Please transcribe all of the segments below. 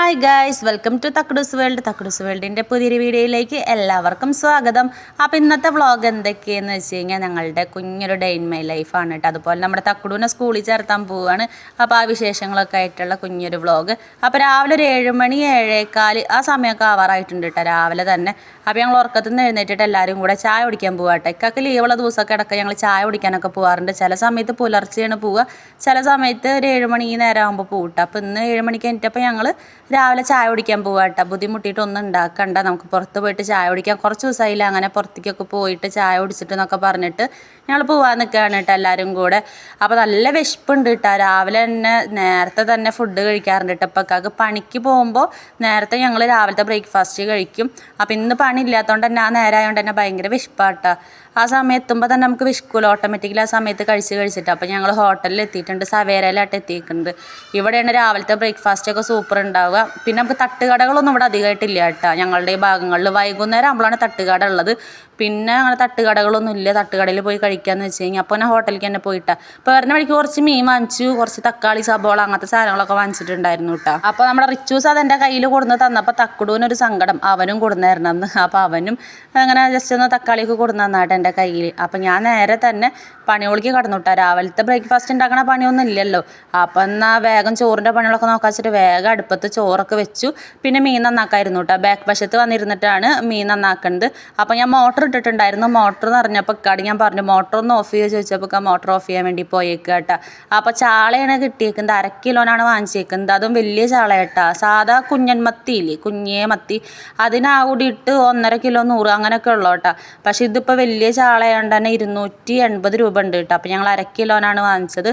Hi guys, welcome to Thakkudoos world. Thakkudoos വേൾഡിൻ്റെ പുതിയൊരു വീഡിയോയിലേക്ക് എല്ലാവർക്കും സ്വാഗതം. അപ്പോൾ ഇന്നത്തെ വ്ളോഗ് എന്തൊക്കെയെന്ന് വെച്ച് കഴിഞ്ഞാൽ ഞങ്ങളുടെ കുഞ്ഞൊരു ഡേ ഇൻ മൈ ലൈഫാണ് കേട്ടോ. അതുപോലെ നമ്മുടെ തക്കുടൂനെ സ്കൂളിൽ ചേർത്താൻ പോവുകയാണ്. അപ്പോൾ ആ വിശേഷങ്ങളൊക്കെ ആയിട്ടുള്ള കുഞ്ഞൊരു വ്ളോഗ്. അപ്പോൾ രാവിലെ ഒരു 7 മണി 7:15 ആ സമയമൊക്കെ ആവാറായിട്ടുണ്ട് കേട്ടോ രാവിലെ തന്നെ. അപ്പോൾ ഞങ്ങൾ ഉറക്കത്തിൽ നിന്ന് എഴുന്നേറ്റിട്ട് എല്ലാവരും കൂടെ ചായ കുടിക്കാൻ പോവാട്ടെ. ഇക്കൊക്കെ ലീവുള്ള ദിവസമൊക്കെ ഇടയ്ക്ക് ഞങ്ങൾ ചായ കുടിക്കാനൊക്കെ പോകാറുണ്ട്. ചില സമയത്ത് പുലർച്ചെയാണ് പോവുക, ചില സമയത്ത് ഒരു 7 മണി നേരം ആകുമ്പോൾ പോകട്ടെ. അപ്പോൾ ഇന്ന് 7 മണിക്ക് കഴിഞ്ഞിട്ടപ്പോൾ ഞങ്ങൾ രാവിലെ ചായ കുടിക്കാൻ പോവാട്ടോ. ബുദ്ധിമുട്ടിയിട്ടൊന്നും ഉണ്ടാക്കണ്ട, നമുക്ക് പുറത്ത് പോയിട്ട് ചായ കുടിക്കാം. കുറച്ച് ദിവസമായില്ല അങ്ങനെ പുറത്തേക്കൊക്കെ പോയിട്ട് ചായ കുടിച്ചിട്ട് എന്നൊക്കെ പറഞ്ഞിട്ട് ഞങ്ങൾ പോകാൻ നിൽക്കുകയാണ് കേട്ടോ എല്ലാവരും കൂടെ. അപ്പോൾ നല്ല വിശപ്പുണ്ട് കേട്ടോ. രാവിലെ തന്നെ നേരത്തെ തന്നെ ഫുഡ് കഴിക്കാറുണ്ട് കേട്ടോ. ഇപ്പൊക്കെ പണിക്ക് പോകുമ്പോൾ നേരത്തെ ഞങ്ങൾ രാവിലത്തെ ബ്രേക്ക്ഫാസ്റ്റ് കഴിക്കും. അപ്പോൾ ഇന്ന് പണി ഇല്ലാത്തതുകൊണ്ട് തന്നെ ആ നേരമായതുകൊണ്ട് തന്നെ ഭയങ്കര വിശപ്പാട്ടോ. ആ സമയം എത്തുമ്പോൾ തന്നെ നമുക്ക് വിശക്കുമല്ലോ ഓട്ടോമാറ്റിക്കലി ആ സമയത്ത് കഴിച്ചിട്ട്. അപ്പോൾ ഞങ്ങൾ ഹോട്ടലിൽ എത്തിയിട്ടുണ്ട്, സവേരയിലായിട്ട് എത്തിയിട്ടുണ്ട്. ഇവിടെയാണ് രാവിലത്തെ ബ്രേക്ക്ഫാസ്റ്റൊക്കെ സൂപ്പർ ഉണ്ടാവുക. പിന്നെ നമുക്ക് തട്ടുകടകളൊന്നും ഇവിടെ അധികമായിട്ടില്ല കേട്ടോ ഞങ്ങളുടെ ഈ ഭാഗങ്ങളിൽ. വൈകുന്നേരം ആകുമ്പോഴാണ് തട്ടുകട ഉള്ളത്. പിന്നെ അങ്ങനെ തട്ടുകടകളൊന്നും ഇല്ല. തട്ടുകടയിൽ പോയി കഴിക്കാമെന്ന് വെച്ച് കഴിഞ്ഞാൽ അപ്പോൾ ഞാൻ ഹോട്ടലിലേക്ക് തന്നെ പോയിട്ടാ. അപ്പോൾ വരുന്ന വഴിക്ക് കുറച്ച് മീൻ വാങ്ങിച്ചു, കുറച്ച് തക്കാളി, സബോള അങ്ങനത്തെ സാധനങ്ങളൊക്കെ വാങ്ങിച്ചിട്ടുണ്ടായിരുന്നു കേട്ടോ. അപ്പോൾ നമ്മുടെ റിച്ചൂസ് അതെൻ്റെ കയ്യിൽ കൊടുന്ന് തന്നപ്പോൾ തക്കുടൂനൊരു സങ്കടം, അവനും കൊടുന്നായിരുന്നു അന്ന്. അപ്പോൾ അവനും അങ്ങനെ ജസ്റ്റ് ഒന്ന് തക്കാളിയൊക്കെ കൊടുന്ന് തന്നാട്ടെ എൻ്റെ കയ്യിൽ. അപ്പോൾ ഞാൻ നേരെ തന്നെ പണിയോളിക്ക് കടന്നു കേട്ടോ. രാവിലത്തെ ബ്രേക്ക്ഫാസ്റ്റ് ഉണ്ടാക്കണ പണിയൊന്നും ഇല്ലല്ലോ. അപ്പോൾ എന്നാൽ വേഗം ചോറിൻ്റെ പണികളൊക്കെ നോക്കാൻ വെച്ചിട്ട് വേഗം അടുപ്പത്ത് ചോറൊക്കെ വെച്ചു. പിന്നെ മീൻ നന്നാക്കായിരുന്നു കേട്ടോ. ബാക്ക് വശത്ത് വന്നിരുന്നിട്ടാണ് മീൻ നന്നാക്കുന്നത്. അപ്പോൾ ഞാൻ മോട്ടർ ഇട്ടിട്ടുണ്ടായിരുന്നു. മോട്ടർ നിറഞ്ഞപ്പോൾ ഇക്കാട് ഞാൻ പറഞ്ഞു മോട്ടർ ഒന്ന് ഓഫ് ചെയ്യുക ചോദിച്ചപ്പോൾ മോട്ടർ ഓഫ് ചെയ്യാൻ വേണ്ടി പോയേക്കുക കേട്ടോ. അപ്പോൾ ചാളയാണ് കിട്ടിയേക്കുന്നത്. 1/2 കിലോനാണ് വാങ്ങിച്ചേക്കുന്നത്. അതും വലിയ ചാള കേട്ടോ. സാധാ കുഞ്ഞൻ മത്തി ഇല്ലേ, കുഞ്ഞേ മത്തി, അതിനാ കൂടിയിട്ട് 1.5 കിലോ 100 അങ്ങനെയൊക്കെ ഉള്ളൂ കേട്ടോ. പക്ഷെ ഇതിപ്പോൾ വലിയ ചാളയായതുകൊണ്ട് തന്നെ 280 രൂപ ഉണ്ട് കേട്ടോ. അപ്പോൾ ഞങ്ങൾ 1/2 കിലോനാണ് വാങ്ങിച്ചത്.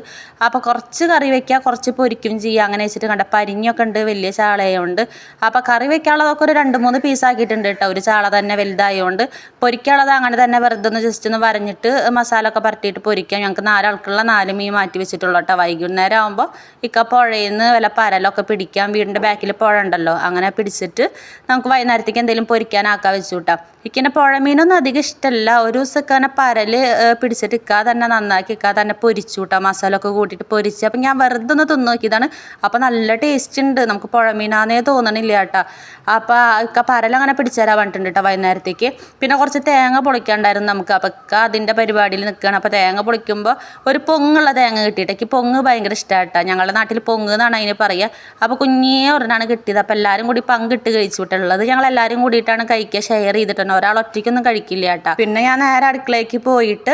അപ്പോൾ കുറച്ച് കറി വയ്ക്കുക, കുറച്ച് പൊരിക്കും ചെയ്യുക, അങ്ങനെ വെച്ചിട്ട് കണ്ട പരിഞ്ഞൊക്കെ ഉണ്ട് വലിയ ചാളയുണ്ട്. അപ്പോൾ കറി വയ്ക്കാനുള്ളതൊക്കെ ഒരു 2-3 പീസാക്കിയിട്ടുണ്ട് കേട്ടോ. ഒരു ചാള തന്നെ വലുതായതുകൊണ്ട്. പൊരിക്കാനുള്ളത് അങ്ങനെ തന്നെ വെറുതെ ഒന്ന് ജസ്റ്റ് ഒന്ന് വരഞ്ഞിട്ട് മസാല ഒക്കെ പരട്ടിയിട്ട് പൊരിക്കാം. ഞങ്ങൾക്ക് 4 ആൾക്കുള്ള 4 മീൻ മാറ്റി വെച്ചിട്ടുള്ളൂ കേട്ടോ. വൈകുന്നേരം ആകുമ്പോൾ പുഴയിൽ നിന്ന് വല്ല പരലൊക്കെ പിടിക്കാം. വീടിൻ്റെ ബാക്കിൽ പുഴ ഉണ്ടല്ലോ, അങ്ങനെ പിടിച്ചിട്ട് നമുക്ക് വൈകുന്നേരത്തേക്ക് എന്തെങ്കിലും പൊരിക്കാനാക്കാൻ വെച്ചു കേട്ടോ. ഇങ്ങനെ പുഴ മീനൊന്നും അധികം ഇഷ്ടമല്ല. ഒരു ദിവസമൊക്കെ തന്നെ പരൽ പിടിച്ചിട്ട് തന്നെ നന്നാക്കി തന്നെ പൊരിച്ചു കേട്ടോ. മസാല ഒക്കെ കൂട്ടിയിട്ട് പൊരിച്ച്. അപ്പം ഞാൻ വെറുതെ ഒന്ന് തിന്ന് നോക്കിയതാണ്. അപ്പോൾ നല്ല ടേസ്റ്റ് ഉണ്ട്, നമുക്ക് പുഴ മീനാന്നേ തോന്നണില്ല കേട്ടോ. അപ്പോൾ പരലങ്ങനെ പിടിച്ചു തരാൻ പറഞ്ഞിട്ടുണ്ട് കേട്ടോ വൈകുന്നേരത്തേക്ക്. പിന്നെ കുറച്ച് തേങ്ങ പൊളിക്കാണ്ടായിരുന്നു നമുക്ക്. അപ്പോൾ അതിൻ്റെ പരിപാടിയിൽ നിൽക്കുകയാണ്. അപ്പോൾ തേങ്ങ പൊളിക്കുമ്പോൾ ഒരു പൊങ്ങുള്ള തേങ്ങ കിട്ടിയിട്ട് പൊങ്ങ് ഭയങ്കര ഇഷ്ടമാണ് കേട്ടോ. ഞങ്ങളുടെ നാട്ടിൽ പൊങ്ങ് എന്നാണ് അതിന് പറയുക. അപ്പോൾ കുഞ്ഞേ ഒരെണ്ണമാണ് കിട്ടിയത്. അപ്പോൾ എല്ലാവരും കൂടി പങ്കിട്ട് കഴിച്ചു വിട്ടുള്ളത്. ഞങ്ങൾ എല്ലാവരും കൂടിയിട്ടാണ് കഴിക്കുക, ഷെയർ ചെയ്തിട്ടുണ്ട്. ഒരാൾ ഒറ്റയ്ക്കൊന്നും കഴിക്കില്ല കേട്ടോ. പിന്നെ ഞാൻ നേരെ അടുക്കളയ്ക്ക് പോയിട്ട്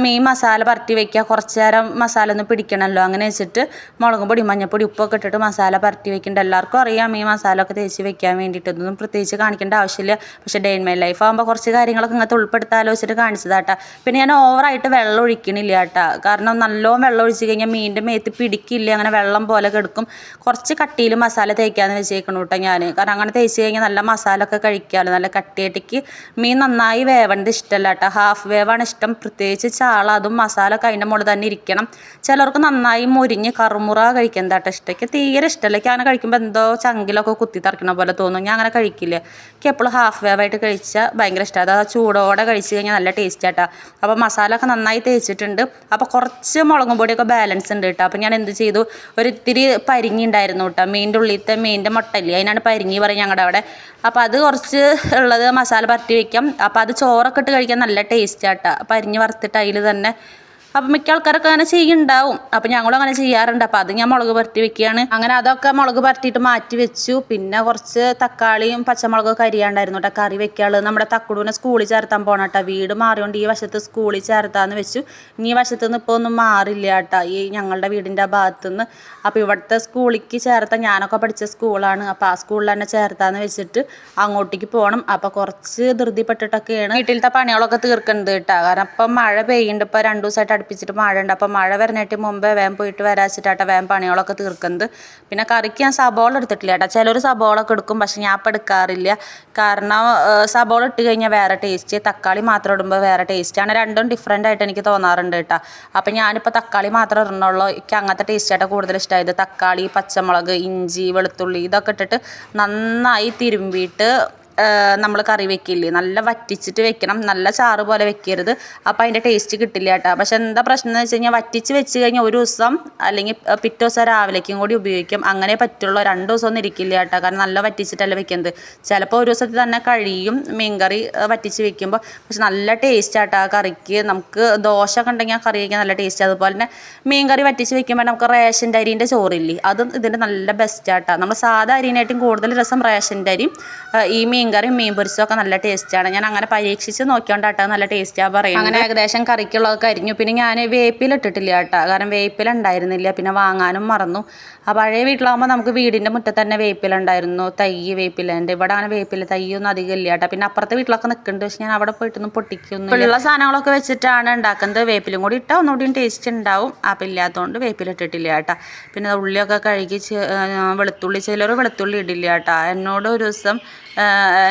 മീൻ മസാല പരട്ടി വയ്ക്കുക. കുറച്ച് നേരം മസാല ഒന്ന് പിടിക്കണമല്ലോ, അങ്ങനെ വെച്ചിട്ട് മുളകും പൊടി മഞ്ഞൾപ്പൊടി ഉപ്പൊക്കെ ഇട്ടിട്ട് മസാല പരട്ടി വെക്കേണ്ട. എല്ലാവർക്കും അറിയാം മീൻ മസാല ഒക്കെ തേച്ച് വെക്കാൻ വേണ്ടിയിട്ടൊന്നും പ്രത്യേകിച്ച് കാണിക്കേണ്ട ആവശ്യമില്ല. പക്ഷേ ഡേ ഇൻ മൈ ലൈഫ് ആകുമ്പോൾ കുറച്ച് കാര്യങ്ങളൊക്കെ ഇങ്ങനത്തെ ഉൾപ്പെടുത്താലോ വെച്ചിട്ട് കാണിച്ചതാട്ടാ. പിന്നെ ഞാൻ ഓവറായിട്ട് വെള്ളം ഒഴിക്കണില്ല കേട്ടോ. കാരണം നല്ലോണം വെള്ളം ഒഴിച്ച് കഴിഞ്ഞാൽ മീനിൻ്റെ മേത്ത് പിടിക്കില്ല, അങ്ങനെ വെള്ളം പോലെ കിടക്കും. കുറച്ച് കട്ടിയിൽ മസാല തേക്കാന്ന് വെച്ചേക്കണം കേട്ടോ ഞാൻ. കാരണം അങ്ങനെ തേച്ച് കഴിഞ്ഞാൽ നല്ല മസാല ഒക്കെ കഴിക്കാമല്ലോ. നല്ല കട്ടിയായിട്ടേക്ക് മീൻ നന്നായി വേവേണ്ടത് ഇഷ്ടമല്ല കേട്ടോ. ഹാഫ് വേവാണ് ഇഷ്ടം. പ്രത്യേകിച്ച് ചാള, അതും മസാല ഒക്കെ അതിൻ്റെ മുകളിൽ തന്നെ ഇരിക്കണം. ചിലർക്ക് നന്നായി മൊരിഞ്ഞ് കറുമുറ കഴിക്കുന്നതാട്ടോ ഇഷ്ടമൊക്കെ. തീരെ ഇഷ്ടമല്ല. ഞാൻ കഴിക്കുമ്പോൾ എന്തോ ചങ്കിലൊക്കെ കുത്തി തറക്കണ പോലെ തോന്നും. ഞാൻ അങ്ങനെ കഴിക്കില്ല. എനിക്ക് എപ്പോഴും ഹാഫ് വേവായിട്ട് കഴിച്ചാൽ ഭയങ്കര ഇഷ്ടമാണ്. അത് ചൂടോടെ കഴിച്ച് കഴിഞ്ഞാൽ നല്ല ടേസ്റ്റ് ആട്ടോ. അപ്പോൾ മസാല ഒക്കെ നന്നായി തേച്ചിട്ടുണ്ട്. അപ്പോൾ കുറച്ച് മുളകും പൊടിയൊക്കെ ബാലൻസ് ഉണ്ട് കേട്ടോ. അപ്പോൾ ഞാൻ എന്ത് ചെയ്തു, ഒരിത്തിരി പരിങ്ങി ഉണ്ടായിരുന്നു കേട്ടോ. മീനിൻ്റെ ഉള്ളിലത്തെ മീനിൻ്റെ മുട്ടല്ലേ, അതിനാണ് പരിങ്ങി പറയും ഞങ്ങളുടെ അവിടെ. അപ്പോൾ അത് കുറച്ച് ഉള്ളത് മസാല പരട്ടി വയ്ക്കാം. അപ്പോൾ അത് ചോറൊക്കെ ഇട്ട് കഴിക്കാൻ നല്ല ടേസ്റ്റ് ആട്ടോ. പരിഞ്ഞ് വറുത്തിട്ട് അതിൽ തന്നെ. അപ്പം മിക്ക ആൾക്കാരൊക്കെ അങ്ങനെ ചെയ്യുന്നുണ്ടാവും. അപ്പം ഞങ്ങളും അങ്ങനെ ചെയ്യാറുണ്ട്. അപ്പം അത് ഞാൻ മുളക് പരട്ടി വെക്കുകയാണ്. അങ്ങനെ അതൊക്കെ മുളക് പരട്ടിയിട്ട് മാറ്റി വെച്ചു. പിന്നെ കുറച്ച് തക്കാളിയും പച്ചമുളകൊക്കെ അരിയാണ്ടായിരുന്നു കേട്ടോ കറി വെക്കാനുള്ളത്. നമ്മുടെ തക്കുടൂനെ സ്കൂളിൽ ചേർത്താൻ പോകണം കേട്ടോ. വീട് മാറിയോണ്ട് ഈ വശത്ത് സ്കൂളിൽ ചേർത്താന്ന് വെച്ചു. ഇനി ഈ വശത്ത് നിന്ന് ഇപ്പോൾ ഒന്നും മാറില്ല കേട്ടോ, ഈ ഞങ്ങളുടെ വീടിൻ്റെ ഭാഗത്തുനിന്ന്. അപ്പോൾ ഇവിടുത്തെ സ്കൂളിലേക്ക് ചേർത്താൻ, ഞാനൊക്കെ പഠിച്ച സ്കൂളാണ്. അപ്പോൾ ആ സ്കൂളിൽ തന്നെ ചേർത്താന്ന് വെച്ചിട്ട് അങ്ങോട്ടേക്ക് പോകണം. അപ്പോൾ കുറച്ച് ധൃതിപ്പെട്ടിട്ടൊക്കെയാണ് വീട്ടിലത്തെ പണികളൊക്കെ തീർക്കുന്നത് കേട്ടോ. കാരണം ഇപ്പം മഴ പെയ്യുന്നുണ്ട്. ഇപ്പോൾ 2 ദിവസമായിട്ട് അടുപ്പിച്ചിട്ട് മഴ ഉണ്ട്. അപ്പോൾ മഴ വരുന്നേറ്റ് മുമ്പേ വേഗം പോയിട്ട് വരാച്ചിട്ടാട്ടോ വേഗം പണികളൊക്കെ തീർക്കുന്നത്. പിന്നെ കറിക്ക് ഞാൻ സബോള എടുത്തിട്ടില്ല കേട്ടോ. ചിലർ സബോളൊക്കെ എടുക്കും, പക്ഷെ ഞാൻ ഇപ്പം എടുക്കാറില്ല. കാരണം സബോള ഇട്ട് കഴിഞ്ഞാൽ വേറെ ടേസ്റ്റ്, തക്കാളി മാത്രം ഇടുമ്പോൾ വേറെ ടേസ്റ്റാണ്. രണ്ടും ഡിഫറെൻ്റ് ആയിട്ട് എനിക്ക് തോന്നാറുണ്ട് കേട്ടോ. അപ്പം ഞാനിപ്പോൾ തക്കാളി മാത്രം ഇടണുള്ളൂ. എനിക്ക് അങ്ങനത്തെ ടേസ്റ്റായിട്ട് കൂടുതൽ ഇഷ്ടമായത്. തക്കാളി, പച്ചമുളക്, ഇഞ്ചി, വെളുത്തുള്ളി ഇതൊക്കെ ഇട്ടിട്ട് നന്നായി തിരുമ്പിയിട്ട് നമ്മൾ കറി വെക്കില്ലേ, നല്ല വറ്റിച്ചിട്ട് വെക്കണം, നല്ല ചാറ് പോലെ വെക്കരുത്. അപ്പോൾ അതിൻ്റെ ടേസ്റ്റ് കിട്ടില്ല കേട്ടോ. പക്ഷെ എന്താ പ്രശ്നം എന്ന് വെച്ച് കഴിഞ്ഞാൽ വറ്റിച്ച് വെച്ച് കഴിഞ്ഞാൽ ഒരു ദിവസം അല്ലെങ്കിൽ പിറ്റേ ദിവസം രാവിലേക്കും കൂടി ഉപയോഗിക്കും. അങ്ങനെ പറ്റുള്ളൂ, 2 ദിവസമൊന്നും ഇരിക്കില്ല കേട്ടോ. കാരണം നല്ല വറ്റിച്ചിട്ടല്ല വെക്കുന്നത്. ചിലപ്പോൾ ഒരു ദിവസത്തിൽ തന്നെ കഴിയും മീൻകറി വറ്റിച്ച് വെക്കുമ്പോൾ. പക്ഷെ നല്ല ടേസ്റ്റ് ആട്ടോ ആ കറിക്ക്. നമുക്ക് ദോശ ഒക്കെ ഉണ്ടെങ്കിൽ ആ കറി വയ്ക്കാൻ നല്ല ടേസ്റ്റ്. അതുപോലെ തന്നെ മീൻകറി വറ്റിച്ച് വെക്കുമ്പോൾ നമുക്ക് റേഷൻ്റെ അരിൻ്റെ ചോറില്ലേ, അതും ഇതിൻ്റെ നല്ല ബെസ്റ്റ് ആട്ടോ. നമ്മൾ സാധാ അരിനായിട്ടും കൂടുതൽ രസം റേഷൻ്റെ അരിയും ഈ മീൻകറിയും മീൻ പൊരിച്ചതും ഒക്കെ നല്ല ടേസ്റ്റാണ്. ഞാൻ അങ്ങനെ പരീക്ഷിച്ച് നോക്കിയോണ്ടാട്ടോ നല്ല ടേസ്റ്റാണ് പറയുന്നത്. അങ്ങനെ ഏകദേശം കറിക്കുള്ളതൊക്കെ അരിഞ്ഞു. പിന്നെ ഞാൻ വേപ്പില ഇട്ടിട്ടില്ല കേട്ടോ, കാരണം വേപ്പില ഉണ്ടായിരുന്നില്ല, പിന്നെ വാങ്ങാനും മറന്നു. ആ പഴയ വീട്ടിലാകുമ്പോൾ നമുക്ക് വീടിൻ്റെ മുറ്റത്ത് തന്നെ വേപ്പില ഉണ്ടായിരുന്നു, തൈ വേപ്പിലേൻ്റെ. ഇവിടെ അങ്ങനെ വേപ്പില തൈയൊന്നും അധികം ഇല്ല കേട്ടോ. പിന്നെ അപ്പുറത്തെ വീട്ടിലൊക്കെ നിൽക്കുന്നുണ്ട്, പക്ഷെ ഞാൻ അവിടെ പോയിട്ടൊന്നും പൊട്ടിക്കൊന്നും ഉള്ള സാധനങ്ങളൊക്കെ വെച്ചിട്ടാണ് ഉണ്ടാക്കുന്നത്. വേപ്പിലും കൂടി ഇട്ടാൽ ഒന്നുകൂടിയും ടേസ്റ്റ് ഉണ്ടാവും. അപ്പം ഇല്ലാത്തതുകൊണ്ട് വേപ്പില ഇട്ടിട്ടില്ല കേട്ടോ. പിന്നെ ഉള്ളിയൊക്കെ കഴുകി വെളുത്തുള്ളി, ചിലർ വെളുത്തുള്ളി ഇടില്ല കേട്ടോ. എന്നോട് ഒരു ദിവസം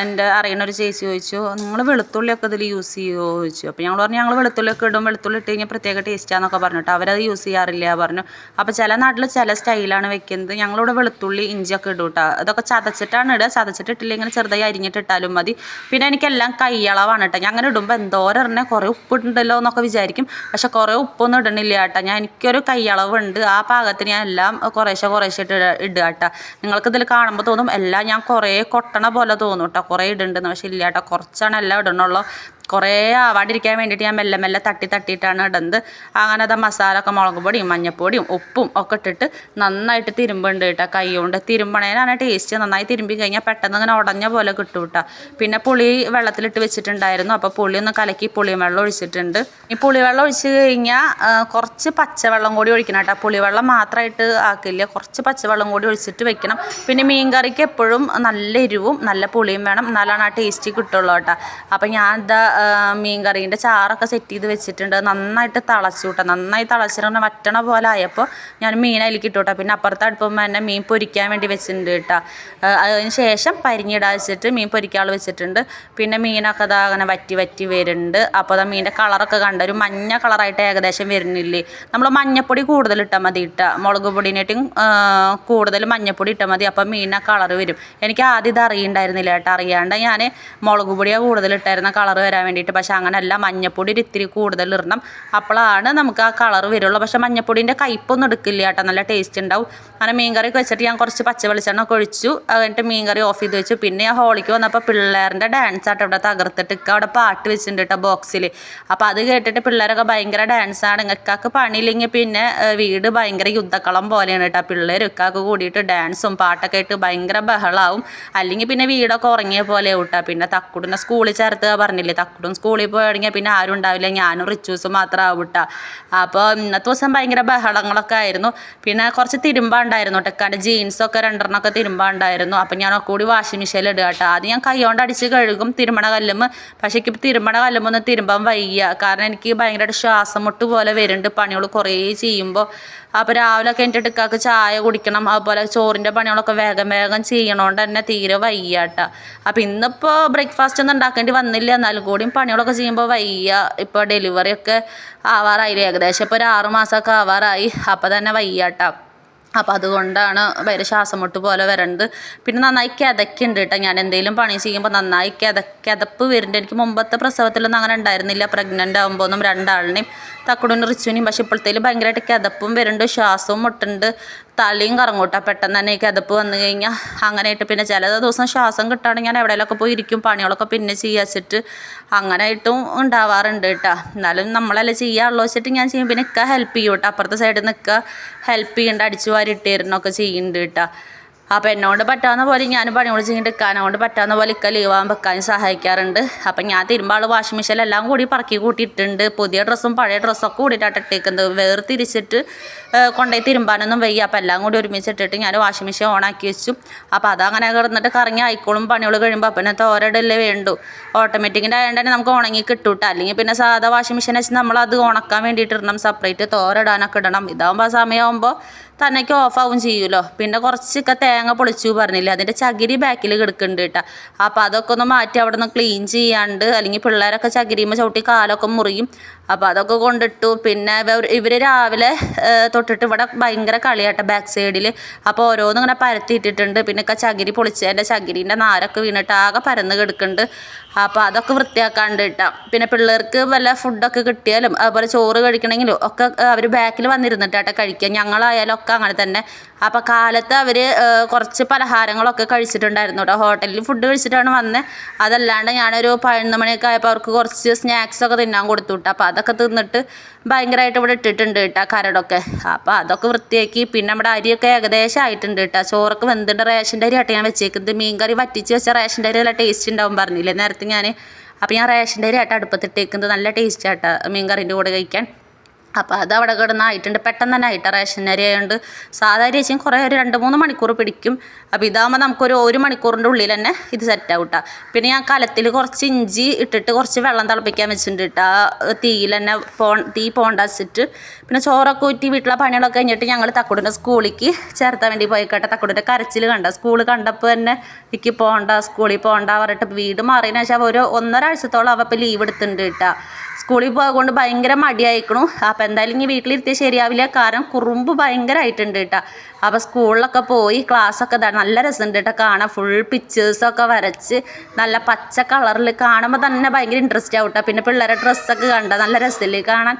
എൻ്റെ അറിയുന്ന ഒരു ചേച്ചി ചോദിച്ചു, നിങ്ങൾ വെളുത്തുള്ളിയൊക്കെ ഇതിൽ യൂസ് ചെയ്യുമോ ചോദിച്ചു. അപ്പോൾ ഞങ്ങൾ പറഞ്ഞു ഞങ്ങൾ വെളുത്തുള്ളിയൊക്കെ ഇടും, വെളുത്തുള്ളി ഇട്ട് കഴിഞ്ഞാൽ പ്രത്യേക ടേസ്റ്റാന്നൊക്കെ പറഞ്ഞിട്ട് അവരത് യൂസ് ചെയ്യാറില്ല പറഞ്ഞു. അപ്പോൾ ചില നാട്ടിൽ ചില സ്റ്റൈലാണ് വെക്കുന്നത്. ഞങ്ങളിവിടെ വെളുത്തുള്ളി ഇഞ്ചിയൊക്കെ ഇടും കേട്ടോ. അതൊക്കെ ചതച്ചിട്ടാണ് ഇടുക. ചതച്ചിട്ടിട്ടില്ല, ഇങ്ങനെ ചെറുതായി അരിഞ്ഞിട്ടിട്ടാലും മതി. പിന്നെ എനിക്കെല്ലാം കൈയളവാണ് കേട്ടോ. ഞാൻ അങ്ങനെ ഇടുമ്പോൾ എന്തോരം കുറേ ഉപ്പിട്ടുണ്ടല്ലോ എന്നൊക്കെ വിചാരിക്കും, പക്ഷെ കുറേ ഉപ്പൊന്നും ഇടണില്ല കേട്ടോ. എനിക്കൊരു കൈയളവുണ്ട്, ആ പാകത്തിന് ഞാൻ എല്ലാം കുറേശ്ശെ ഇടുക കേട്ടോ. നിങ്ങൾക്കിതിൽ കാണുമ്പോൾ തോന്നും എല്ലാം ഞാൻ കുറേ കൊട്ടണ പോലെ തോന്നും കേട്ടോ, കുറേ ഇടുന്നുണ്ടെന്ന്. പക്ഷെ ഇല്ല കേട്ടോ, കുറച്ചാണ് എല്ലാം ഇടണുള്ളൂ. കുറേ ആവാണ്ടിരിക്കാൻ വേണ്ടിയിട്ട് ഞാൻ മെല്ലെ മെല്ലെ തട്ടിയിട്ടാണ് ഇടുന്നത്. അങ്ങനെ അത് മസാല ഒക്കെ മുളക് പൊടിയും മഞ്ഞൾപ്പൊടിയും ഉപ്പും ഒക്കെ ഇട്ടിട്ട് നന്നായിട്ട് തിരുമ്പുണ്ട് കേട്ടോ. കൈ കൊണ്ട് തിരുമ്പണേനാണ് ടേസ്റ്റ്. നന്നായി തിരുമ്പി കഴിഞ്ഞാൽ പെട്ടെന്ന് ഇങ്ങനെ ഉടഞ്ഞ പോലെ കിട്ടും കേട്ടോ. പിന്നെ പുളി വെള്ളത്തിലിട്ട് വെച്ചിട്ടുണ്ടായിരുന്നു, അപ്പോൾ പുളി ഒന്ന് കലക്കി പുളിയും വെള്ളം ഒഴിച്ചിട്ടുണ്ട്. ഈ പുളിവെള്ളം ഒഴിച്ച് കഴിഞ്ഞാൽ കുറച്ച് പച്ചവെള്ളം കൂടി ഒഴിക്കണം കേട്ടോ. പുളിവെള്ളം മാത്രമായിട്ട് ആക്കില്ല, കുറച്ച് പച്ചവെള്ളം കൂടി ഒഴിച്ചിട്ട് വെക്കണം. പിന്നെ മീൻ കറിക്ക് എപ്പോഴും നല്ല എരിവും നല്ല പുളിയും വേണം, എന്നാലാണ് ആ ടേസ്റ്റ് കിട്ടുള്ളൂ കേട്ടോ. അപ്പം ഞാൻ എന്താ മീൻ കറീൻ്റെ ചാറൊക്കെ സെറ്റ് ചെയ്ത് വെച്ചിട്ടുണ്ട്. നന്നായിട്ട് തിളച്ചു കേട്ടോ. നന്നായി തിളച്ചിട്ട് വറ്റണ പോലെ ആയപ്പോൾ ഞാൻ മീൻ അതിലേക്ക് ഇട്ടു കേട്ടോ. പിന്നെ അപ്പുറത്തെ അടുപ്പുമ്പോൾ തന്നെ മീൻ പൊരിക്കാൻ വേണ്ടി വെച്ചിട്ടുണ്ട് കേട്ടോ. അതിന് ശേഷം പരിഞ്ഞിടാൻ വെച്ചിട്ട് മീൻ പൊരിക്കാൾ വെച്ചിട്ടുണ്ട്. പിന്നെ മീനൊക്കെ അതാ അങ്ങനെ വറ്റി വരുന്നുണ്ട്. അപ്പോൾ അതാ മീനിൻ്റെ കളറൊക്കെ കണ്ട ഒരു മഞ്ഞ കളറായിട്ട് ഏകദേശം വരുന്നില്ലേ. നമ്മൾ മഞ്ഞപ്പൊടി കൂടുതൽ ഇട്ടാൽ മതി കേട്ടോ. മുളക് പൊടിനേറ്റും കൂടുതൽ മഞ്ഞപ്പൊടി ഇട്ടാൽ മതി, അപ്പോൾ മീനിനെ കളറ് വരും. എനിക്ക് ആദ്യം ഇത് അറിയണ്ടായിരുന്നില്ല കേട്ടോ. അറിയാണ്ട് ഞാൻ മുളക് പൊടിയാണ് കൂടുതൽ ഇട്ടായിരുന്ന കളറ് വരാൻ വേണ്ടിയിട്ട്. പക്ഷെ അങ്ങനെയല്ല, മഞ്ഞപ്പൊടി ഇത്തിരി കൂടുതൽ ഇടണം, അപ്പോഴാണ് നമുക്ക് ആ കളർ വരുള്ളൂ. പക്ഷെ മഞ്ഞപ്പൊടിൻ്റെ കയ്പൊന്നും എടുക്കില്ല കേട്ടോ, നല്ല ടേസ്റ്റ് ഉണ്ടാവും. അങ്ങനെ മീൻ കറിയൊക്കെ വെച്ചിട്ട് ഞാൻ കുറച്ച് പച്ച വെളിച്ചെണ്ണ ഒക്കെ ഒഴിച്ചു. എന്നിട്ട് മീൻ കറി ഓഫ് ചെയ്ത് വെച്ചു. പിന്നെ ഞാൻ ഹോളിക്ക് വന്നപ്പോൾ പിള്ളേരുടെ ഡാൻസ് ആട്ടോ ഇവിടെ തകർത്തിട്ട്. അവിടെ പാട്ട് വെച്ചിട്ടുണ്ട് കേട്ടോ ബോക്സിൽ. അപ്പോൾ അത് കേട്ടിട്ട് പിള്ളേരൊക്കെ ഭയങ്കര ഡാൻസാണ്. ഇക്കാക്ക് പണിയില്ലെങ്കിൽ പിന്നെ വീട് ഭയങ്കര യുദ്ധക്കളം പോലെയാണ് കേട്ടോ. പിള്ളേർ ഇക്കാക്ക് കൂടിയിട്ട് ഡാൻസും പാട്ടൊക്കെ ആയിട്ട് ഭയങ്കര ബഹളാവും. അല്ലെങ്കിൽ പിന്നെ വീടൊക്കെ ഉറങ്ങിയ പോലെ കേട്ടോ. പിന്നെ തക്കുടിനെ സ്കൂളിൽ ചേർത്തുക പറഞ്ഞില്ലേ, തക്കുടും സ്കൂളിൽ പോയി തുടങ്ങിയാൽ പിന്നെ ആരും ഉണ്ടാവില്ല, ഞാനും റിച്ചൂസും മാത്രം ആവും കേട്ടോ. അപ്പോൾ ഇന്നത്തെ ദിവസം ഭയങ്കര ബഹളങ്ങളൊക്കെ ആയിരുന്നു. പിന്നെ കുറച്ച് തിരുമ്പാണ്ടായിരുന്നു കേട്ടോ. ജീൻസൊക്കെ 2 തിരുമ്പാണ്ടായിരുന്നു. അപ്പം ഞാൻ കൂടി വാഷിംഗ് മെഷീനിൽ ഇടുക കേട്ടോ. അത് ഞാൻ കൈകൊണ്ട് അടിച്ച് കഴുകും തിരുമണ കല്ലുമ്പോൾ. പക്ഷേ എനിക്ക് തിരുമണ കല്ലുമ്പോൾ ഒന്ന് തിരുമ്പാൻ വയ്യ, കാരണം എനിക്ക് ഭയങ്കരമായിട്ട് ശ്വാസം മുട്ട് പോലെ വരുന്നുണ്ട് പണികൾ കുറേ ചെയ്യുമ്പോൾ. അപ്പോൾ രാവിലെയൊക്കെ എൻ്റെ ഇക്കാക്ക് ചായ കുടിക്കണം, അതുപോലെ ചോറിൻ്റെ പണികളൊക്കെ വേഗം ചെയ്യണോണ്ട് തന്നെ തീരെ വയ്യ കേട്ടോ. അപ്പോൾ ഇന്നിപ്പോൾ ബ്രേക്ക്ഫാസ്റ്റ് ഒന്നും ഉണ്ടാക്കേണ്ടി വന്നില്ല, എന്നാലും കൂടിയും പണികളൊക്കെ ചെയ്യുമ്പോൾ വയ്യ. ഇപ്പോൾ ഡെലിവറിയൊക്കെ ആവാറായില്ലേ, ഏകദേശം ഇപ്പോൾ ഒരു 6 മാസമൊക്കെ ആവാറായി. അപ്പോൾ തന്നെ വയ്യ കേട്ടോ. അപ്പോൾ അതുകൊണ്ടാണ് ഭയങ്കര ശ്വാസം മുട്ട് പോലെ വരേണ്ടത്. പിന്നെ നന്നായി കിതക്കുണ്ട് കേട്ടോ. ഞാൻ എന്തെങ്കിലും പണി ചെയ്യുമ്പോൾ നന്നായി കിതപ്പ് വരുന്നുണ്ട്. എനിക്ക് മുമ്പത്തെ പ്രസവത്തിലൊന്നും അങ്ങനെ ഉണ്ടായിരുന്നില്ല, പ്രഗ്നൻ്റ് ആകുമ്പോൾ ഒന്നും 2 ആളിനെയും തക്കുടിനും റിച്ചുവിനെയും. പക്ഷേ ഇപ്പോഴത്തേലും ഭയങ്കരമായിട്ട് കിതപ്പും വരുന്നുണ്ട്, ശ്വാസവും മുട്ടുണ്ട്, തലയും കറങ്ങൂട്ടാ. പെട്ടെന്ന് തന്നെ കിതപ്പ് വന്നു കഴിഞ്ഞാൽ അങ്ങനെയായിട്ട്. പിന്നെ ചില ദിവസം ശ്വാസം കിട്ടുകയാണെങ്കിൽ ഞാൻ എവിടെയെങ്കിലുമൊക്കെ പോയി ഇരിക്കും, പണികളൊക്കെ പിന്നെ ചെയ്യാച്ചിട്ട് അങ്ങനെയായിട്ടും ഉണ്ടാവാറുണ്ട് കേട്ടോ. എന്നാലും നമ്മളല്ലേ ചെയ്യാറുള്ളൂ വെച്ചിട്ട് ഞാൻ ചെയ്യും. പിന്നെ നിൽക്കുക ഹെൽപ്പ് ചെയ്യും കേട്ടോ. അപ്പുറത്തെ സൈഡിൽ നിൽക്കുക ഹെൽപ്പ് ചെയ്യുന്നുണ്ട്, അടിച്ചു വാരി ഇട്ടുതരുന്നൊക്കെ ചെയ്യുന്നുണ്ട് കേട്ടോ. അപ്പോൾ എന്നോട് പറ്റാവുന്ന പോലെ ഞാൻ പണിയോട് ചെയ്തിട്ട് നിൽക്കാനോട് പറ്റാവുന്ന പോലെ ഇക്ക ലീവാൻ വെക്കാനും സഹായിക്കാറുണ്ട്. അപ്പം ഞാൻ തിരുമ്പാൾ വാഷിംഗ് മെഷീനിൽ എല്ലാം കൂടി പറക്കി കൂട്ടിയിട്ടുണ്ട്. പുതിയ ഡ്രസ്സും പഴയ ഡ്രസ്സൊക്കെ കൂടിയിട്ടാണ് ഇട്ടേക്കുന്നത്. വേർതിരിച്ചിട്ട് കൊണ്ടുപോയി തിരുമ്പാനൊന്നും വയ്യ. അപ്പോൾ എല്ലാം കൂടി ഒരുമിച്ചിട്ടിട്ട് ഞാൻ വാഷിംഗ് മെഷീൻ ഓണാക്കി വെച്ചു. അപ്പോൾ അതങ്ങനെ കിടന്നിട്ട് കറങ്ങി ആയിക്കോളും. പണികൾ കഴിയുമ്പോൾ അപ്പം തോരടല്ലേ വേണ്ടു. ഓട്ടോമാറ്റിക്കിൻ്റെ ആയതുകൊണ്ട് തന്നെ നമുക്ക് ഉണങ്ങി കിട്ടൂട്ടോ. അല്ലെങ്കിൽ പിന്നെ സാധാ വാഷിംഗ് മെഷീൻ വെച്ച് നമ്മളത് ഉണക്കാൻ വേണ്ടിയിട്ട് ഇടണം, സെപ്പറേറ്റ് തോരടാനൊക്കെ ഇടണം. ഇതാകുമ്പോൾ ആ സമയമാകുമ്പോൾ തന്നേക്ക് ഓഫാവും ചെയ്യുമല്ലോ. പിന്നെ കുറച്ചൊക്കെ തേങ്ങ പൊളിച്ചു പറഞ്ഞില്ലേ, അതിൻ്റെ ചകിരി ബാക്കിൽ കിടക്കുന്നുണ്ട് കേട്ടോ. അപ്പോൾ അതൊക്കെ ഒന്ന് മാറ്റി അവിടെ നിന്ന് ക്ലീൻ ചെയ്യാണ്ട്, അല്ലെങ്കിൽ പിള്ളേരൊക്കെ ചകിരിയുമ്പോൾ ചവിട്ടി കാലൊക്കെ മുറിയും. അപ്പോൾ അതൊക്കെ കൊണ്ടിട്ടു. പിന്നെ ഇവർ രാവിലെ തൊട്ടിട്ട് ഇവിടെ ഭയങ്കര കളിയാട്ടെ ബാക്ക് സൈഡിൽ. അപ്പോൾ ഓരോന്നും ഇങ്ങനെ പരത്തിയിട്ടിട്ടുണ്ട്. പിന്നെ ചകിരി പൊളിച്ചതിൻ്റെ ചകിരീൻ്റെ നാരൊക്കെ വീണിട്ട് ആകെ പരന്ന് കിടക്കുന്നുണ്ട്. അപ്പോൾ അതൊക്കെ വൃത്തിയാക്കാണ്ട് ഇട്ടാം. പിന്നെ പിള്ളേർക്ക് വല്ല ഫുഡൊക്കെ കിട്ടിയാലും അതുപോലെ ചോറ് കഴിക്കണമെങ്കിലും ഒക്കെ അവർ ബാക്കിൽ വന്നിരുന്നിട്ടാട്ടെ കഴിക്കുക. ഞങ്ങളായാലും ഒക്കെ അങ്ങനെ തന്നെ. അപ്പോൾ കാലത്ത് അവർ കുറച്ച് പലഹാരങ്ങളൊക്കെ കഴിച്ചിട്ടുണ്ടായിരുന്നു കേട്ടോ. ഹോട്ടലിൽ ഫുഡ് കഴിച്ചിട്ടാണ് വന്നത്. അതല്ലാണ്ട് ഞാനൊരു 11 മണിയൊക്കെ ആയപ്പോൾ അവർക്ക് കുറച്ച് സ്നാക്സൊക്കെ തിന്നാൻ കൊടുത്തു വിട്ടു. അപ്പോൾ അതൊക്കെ തിന്നിട്ട് ഭയങ്കരമായിട്ട് ഇവിടെ ഇട്ടിട്ടുണ്ട് കേട്ടോ കരടൊക്കെ. അപ്പോൾ അതൊക്കെ വൃത്തിയാക്കി. പിന്നെ നമ്മുടെ അരിയൊക്കെ ഏകദേശം ആയിട്ടുണ്ട് കേട്ടോ. ചോറൊക്കെ വെന്തിട്ട് റേഷൻ്റെ അരി ആയിട്ട് ഞാൻ വെച്ചേക്കുന്നത്. മീൻകറി വറ്റിച്ച് വെച്ച റേഷൻ്റെ അരി നല്ല ടേസ്റ്റ് ഉണ്ടാവും പറഞ്ഞില്ലേ നേരത്തെ ഞാൻ. അപ്പോൾ ഞാൻ റേഷൻ്റെ അരി ആയിട്ട് അടുപ്പത്തിട്ടേക്കുന്നത്. നല്ല ടേസ്റ്റ് ആട്ടോ മീൻകറിൻ്റെ കൂടെ കഴിക്കാൻ. അപ്പോൾ അത് അവിടെ കിടന്നായിട്ടുണ്ട്. പെട്ടെന്ന് തന്നെ ആയിട്ട് റേഷൻ അരി ആയതുകൊണ്ട്. സാധാ അരി വെച്ചാൽ കുറേ ഒരു 2-3 മണിക്കൂർ പിടിക്കും. അപ്പോൾ ഇതാകുമ്പോൾ നമുക്കൊരു 1 മണിക്കൂറിൻ്റെ ഉള്ളിൽ തന്നെ ഇത് സെറ്റാവും കേട്ടോ. പിന്നെ ഞാൻ കലത്തിൽ കുറച്ച് ഇഞ്ചി ഇട്ടിട്ട് കുറച്ച് വെള്ളം തിളപ്പിക്കാൻ വെച്ചിട്ടുണ്ട് കേട്ടോ. തീയിൽ തന്നെ തീ പോണ്ട വെച്ചിട്ട്. പിന്നെ ചോറൊക്കെ ഊറ്റി വീട്ടിലെ പണികളൊക്കെ കഴിഞ്ഞിട്ട് ഞങ്ങൾ തക്കുടിൻ്റെ സ്കൂളിലേക്ക് ചേർത്താൻ വേണ്ടി പോയി കേട്ടോ. തക്കുടിൻ്റെ കരച്ചിൽ കണ്ട സ്കൂൾ കണ്ടപ്പോൾ തന്നെ എനിക്ക് പോകണ്ട സ്കൂളിൽ പോകണ്ട പറഞ്ഞിട്ട് വീട് മാറിയതിനു ശേഷം ഒരു 1.5 ആഴ്ചത്തോളം അവ ഇപ്പോൾ ലീവ് എടുത്തിട്ടുണ്ട് കേട്ടോ. സ്കൂളിൽ പോയതുകൊണ്ട് ഭയങ്കര മടിയായിക്കണു. അപ്പോൾ എന്തായാലും ഇനി വീട്ടിലിരുത്തി ശരിയാവില്ല. കാരണം കുറുമ്പ് ഭയങ്കരമായിട്ടുണ്ട് കേട്ടോ. അപ്പോൾ സ്കൂളിലൊക്കെ പോയി ക്ലാസ്സൊക്കെ നല്ല രസമുണ്ട് കേട്ടോ കാണാൻ. ഫുൾ പിക്ചേഴ്സൊക്കെ വരച്ച് നല്ല പച്ച കളറിൽ കാണുമ്പോൾ തന്നെ ഭയങ്കര ഇൻട്രസ്റ്റ് ആവും കേട്ടോ. പിന്നെ പിള്ളേരുടെ ഡ്രസ്സൊക്കെ കണ്ട നല്ല രസമില്ലേ കാണാൻ.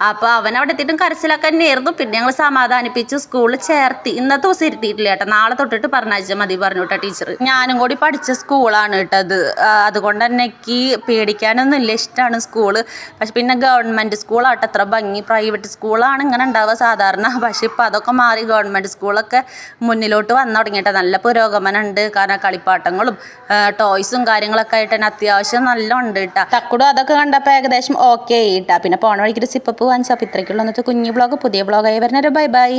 അപ്പോൾ അവനവിടെ എത്തിയിട്ടും കരച്ചിലൊക്കെ തന്നെയായിരുന്നു. പിന്നെ ഞങ്ങൾ സമാധാനിപ്പിച്ച് സ്കൂളിൽ ചേർത്തി. ഇന്നത്തെ ദിവസം ഇരുത്തിയിട്ടില്ല കേട്ടോ. നാളെ തൊട്ടിട്ട് പറഞ്ഞയച്ചാൽ മതി പറഞ്ഞു കേട്ടോ ടീച്ചർ. ഞാനും കൂടി പഠിച്ച സ്കൂളാണ് കേട്ടോ അത്. അതുകൊണ്ട് തന്നെ എനിക്ക് പേടിക്കാനൊന്നും ഇല്ല. ഇഷ്ടമാണ് സ്കൂള്. പക്ഷെ പിന്നെ ഗവൺമെൻറ് സ്കൂളാട്ടോ അത്ര ഭംഗി. പ്രൈവറ്റ് സ്കൂളാണ് ഇങ്ങനെ ഉണ്ടാവുക സാധാരണ. പക്ഷെ ഇപ്പോൾ അതൊക്കെ മാറി ഗവൺമെൻറ് സ്കൂളൊക്കെ മുന്നിലോട്ട് വന്നു തുടങ്ങിയിട്ട് നല്ല പുരോഗമനം ഉണ്ട്. കാരണം കളിപ്പാട്ടങ്ങളും ടോയ്സും കാര്യങ്ങളൊക്കെ ആയിട്ട് തന്നെ അത്യാവശ്യം നല്ല ഉണ്ട് കേട്ടോ. തക്കുടും അതൊക്കെ കണ്ടപ്പോൾ ഏകദേശം ഓക്കെ ആയിട്ടാ. പിന്നെ പോണ വഴിക്കൊരു സിപ്പപ്പ് വാങ്ങിച്ചപ്പോൾ ഇത്രയ്ക്കുള്ള ഇന്നത്തെ കുഞ്ഞു ബ്ലോഗ്. പുതിയ ബ്ലോഗായി വരുന്നൊരു ബൈ ബൈ.